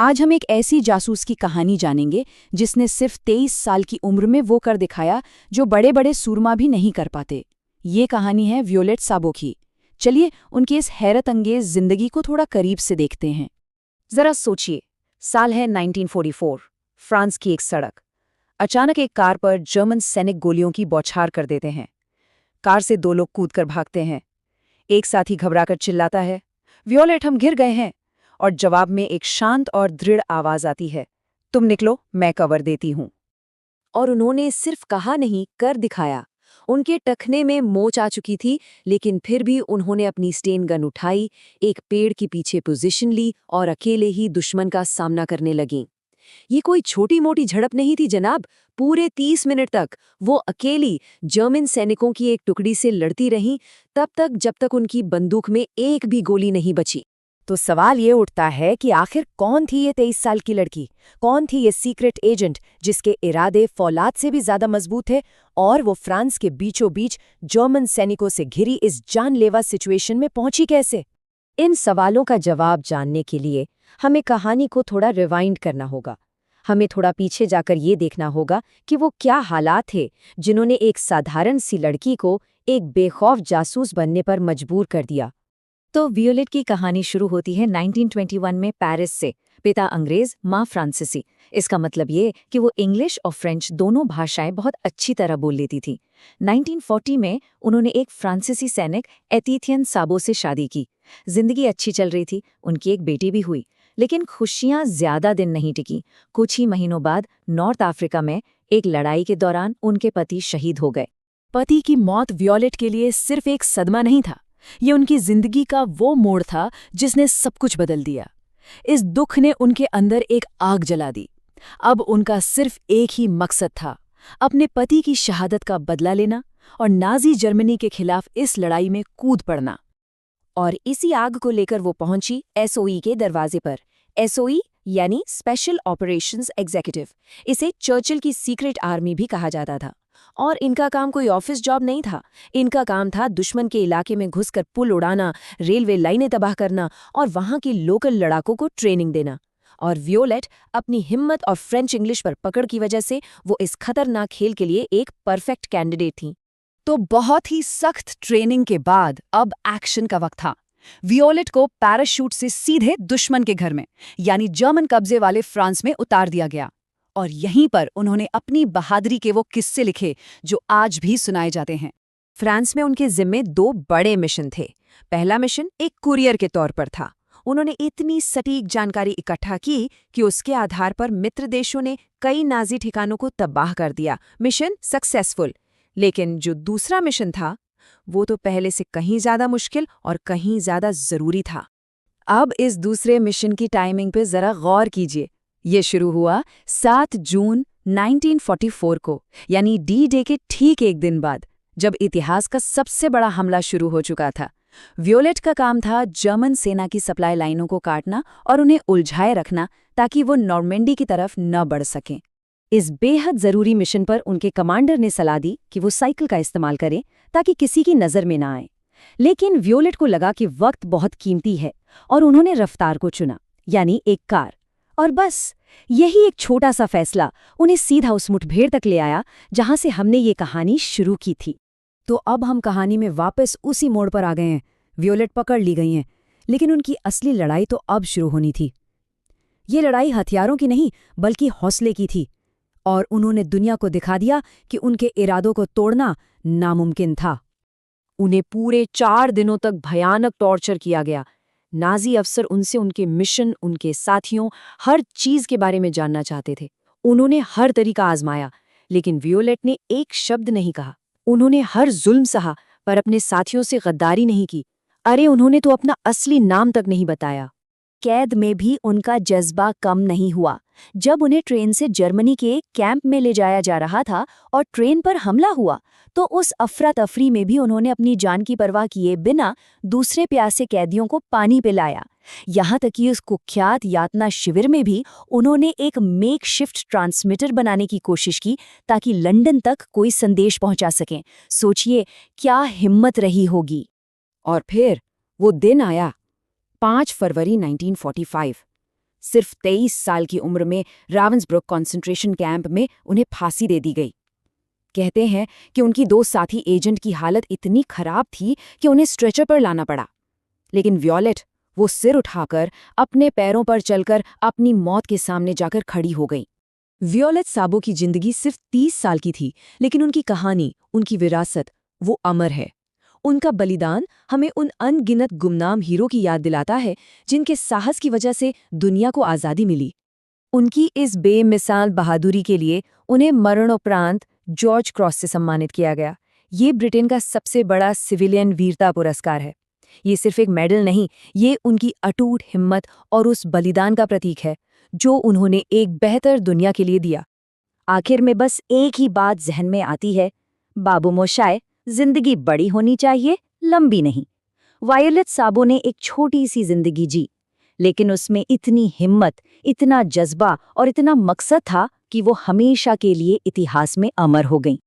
आज हम एक ऐसी जासूस की कहानी जानेंगे जिसने सिर्फ 23 साल की उम्र में वो कर दिखाया जो बड़े बड़े सूरमा भी नहीं कर पाते। ये कहानी है वियोलेट साबो की। चलिए उनकी इस हैरत अंगेज जिंदगी को थोड़ा करीब से देखते हैं। जरा सोचिए, साल है 1944, फ्रांस की एक सड़क। अचानक एक कार पर जर्मन सैनिक गोलियों की बौछार कर देते हैं। कार से दो लोग कूदकर भागते हैं। एक साथी घबराकर चिल्लाता है, वियोलेट, हम गिर गए हैं। और जवाब में एक शांत और दृढ़ आवाज आती है, तुम निकलो, मैं कवर देती हूं। और उन्होंने सिर्फ कहा नहीं, कर दिखाया। उनके टखने में मोच आ चुकी थी, लेकिन फिर भी उन्होंने अपनी स्टेन गन उठाई, एक पेड़ के पीछे पोजीशन ली और अकेले ही दुश्मन का सामना करने लगीं। ये कोई छोटी मोटी झड़प नहीं थी जनाब। पूरे 30 मिनट तक वो अकेली जर्मन सैनिकों की एक टुकड़ी से लड़ती रहीं, तब तक जब तक उनकी बंदूक में एक भी गोली नहीं बची। तो सवाल ये उठता है कि आखिर कौन थी ये 23 साल की लड़की? कौन थी ये सीक्रेट एजेंट जिसके इरादे फौलाद से भी ज्यादा मजबूत थे, और वो फ्रांस के बीचों बीच जर्मन सैनिकों से घिरी इस जानलेवा सिचुएशन में पहुंची कैसे? इन सवालों का जवाब जानने के लिए हमें कहानी को थोड़ा रिवाइंड करना होगा। हमें थोड़ा पीछे जाकर ये देखना होगा कि वो क्या हालात थे जिन्होंने एक साधारण सी लड़की को एक बेखौफ जासूस बनने पर मजबूर कर दिया। तो वियोलेट की कहानी शुरू होती है 1921 में पेरिस से। पिता अंग्रेज, माँ फ्रांसीसी। इसका मतलब ये कि वो इंग्लिश और फ्रेंच दोनों भाषाएं बहुत अच्छी तरह बोल लेती थी। 1940 में उन्होंने एक फ्रांसीसी सैनिक एतीथियन साबो से शादी की। जिंदगी अच्छी चल रही थी, उनकी एक बेटी भी हुई। लेकिन खुशियां ज्यादा दिन नहीं टिकी। कुछ ही महीनों बाद नॉर्थ अफ्रीका में एक लड़ाई के दौरान उनके पति शहीद हो गए। पति की मौत वियोलेट के लिए सिर्फ एक सदमा नहीं था, ये उनकी जिंदगी का वो मोड़ था जिसने सब कुछ बदल दिया। इस दुख ने उनके अंदर एक आग जला दी। अब उनका सिर्फ एक ही मकसद था, अपने पति की शहादत का बदला लेना और नाजी जर्मनी के खिलाफ इस लड़ाई में कूद पड़ना। और इसी आग को लेकर वो पहुंची एसओई के दरवाजे पर। एसओई यानी स्पेशल ऑपरेशंस एग्जीक्यूटिव। इसे चर्चिल की सीक्रेट आर्मी भी कहा जाता था। और इनका काम कोई ऑफिस जॉब नहीं था। इनका काम था दुश्मन के इलाके में घुसकर पुल उड़ाना, रेलवे लाइनें तबाह करना और वहां के लोकल लड़ाकों को ट्रेनिंग देना। और वियोलेट अपनी हिम्मत और फ्रेंच इंग्लिश पर पकड़ की वजह से वो इस खतरनाक खेल के लिए एक परफेक्ट कैंडिडेट थी। तो बहुत ही सख्त ट्रेनिंग के बाद अब एक्शन का वक्त था। वियोलेट को पैराशूट से सीधे दुश्मन के घर में, यानी जर्मन कब्जे वाले फ्रांस में उतार दिया गया। और यहीं पर उन्होंने अपनी बहादुरी के वो किस्से लिखे जो आज भी सुनाए जाते हैं। फ्रांस में उनके जिम्मे दो बड़े मिशन थे। पहला मिशन एक कुरियर के तौर पर था। उन्होंने इतनी सटीक जानकारी इकट्ठा की कि उसके आधार पर मित्र देशों ने कई नाजी ठिकानों को तबाह कर दिया। Mission successful. लेकिन जो दूसरा मिशन था वो तो पहले से कहीं ज्यादा मुश्किल और कहीं ज्यादा जरूरी था। अब इस दूसरे मिशन की टाइमिंग पे जरा गौर कीजिए। ये शुरू हुआ 7 जून 1944 को, यानी डी डे के ठीक एक दिन बाद, जब इतिहास का सबसे बड़ा हमला शुरू हो चुका था। वियोलेट का काम था जर्मन सेना की सप्लाई लाइनों को काटना और उन्हें उलझाए रखना ताकि वो नॉर्मेंडी की तरफ न बढ़ सकें। इस बेहद जरूरी मिशन पर उनके कमांडर ने सलाह दी कि वो साइकिल का इस्तेमाल करें ताकि किसी की नजर में ना आए। लेकिन वियोलेट को लगा कि वक्त बहुत कीमती है और उन्होंने रफ्तार को चुना, यानी एक कार। और बस यही एक छोटा सा फैसला उन्हें सीधा उस मुठभेड़ तक ले आया जहां से हमने ये कहानी शुरू की थी। तो अब हम कहानी में वापस उसी मोड़ पर आ गए हैं। वियोलेट पकड़ ली गई हैं, लेकिन उनकी असली लड़ाई तो अब शुरू होनी थी। ये लड़ाई हथियारों की नहीं बल्कि हौसले की थी। और उन्होंने दुनिया को दिखा दिया कि उनके इरादों को तोड़ना नामुमकिन था। उन्हें पूरे 4 दिनों तक भयानक टॉर्चर किया गया। नाजी अफसर उनसे उनके मिशन, उनके साथियों, हर चीज के बारे में जानना चाहते थे। उन्होंने हर तरीका आजमाया, लेकिन वियोलेट ने एक शब्द नहीं कहा। उन्होंने हर जुल्म सहा, पर अपने साथियों से गद्दारी नहीं की। अरे, उन्होंने तो अपना असली नाम तक नहीं बताया। कैद में भी उनका जज्बा कम नहीं हुआ। जब उन्हें ट्रेन से जर्मनी के एक कैंप में ले जाया जा रहा था और ट्रेन पर हमला हुआ, तो उस अफरा तफरी में भी उन्होंने अपनी जान की परवाह किए बिना दूसरे प्यासे कैदियों को पानी पिलाया। यहाँ तक कि उस कुख्यात यातना शिविर में भी उन्होंने एक मेकशिफ्ट ट्रांसमीटर बनाने की कोशिश की ताकि लंदन तक कोई संदेश पहुंचा सकें। सोचिए क्या हिम्मत रही होगी। और फिर वो दिन आया, 5 फरवरी 1945। सिर्फ 23 साल की उम्र में रावंसब्रुक कॉन्सेंट्रेशन कैंप में उन्हें फांसी दे दी गई। कहते हैं कि उनकी 2 साथी एजेंट की हालत इतनी खराब थी कि उन्हें स्ट्रेचर पर लाना पड़ा। लेकिन वियोलेट, वो सिर उठाकर अपने पैरों पर चलकर अपनी मौत के सामने जाकर खड़ी हो गई। वियोलेट साबो की जिंदगी सिर्फ 30 साल की थी, लेकिन उनकी कहानी, उनकी विरासत, वो अमर है। उनका बलिदान हमें उन अनगिनत गुमनाम हीरो की याद दिलाता है जिनके साहस की वजह से दुनिया को आज़ादी मिली। उनकी इस बेमिसाल बहादुरी के लिए उन्हें मरणोपरांत जॉर्ज क्रॉस से सम्मानित किया गया। ये ब्रिटेन का सबसे बड़ा सिविलियन वीरता पुरस्कार है। ये सिर्फ एक मेडल नहीं, ये उनकी अटूट हिम्मत और उस बलिदान का प्रतीक है जो उन्होंने एक बेहतर दुनिया के लिए दिया। आखिर में बस एक ही बात जहन में आती है, बाबू मोशाय, जिंदगी बड़ी होनी चाहिए, लंबी नहीं। वायोलेट साबो ने एक छोटी सी जिंदगी जी, लेकिन उसमें इतनी हिम्मत, इतना जज्बा और इतना मकसद था कि वो हमेशा के लिए इतिहास में अमर हो गईं।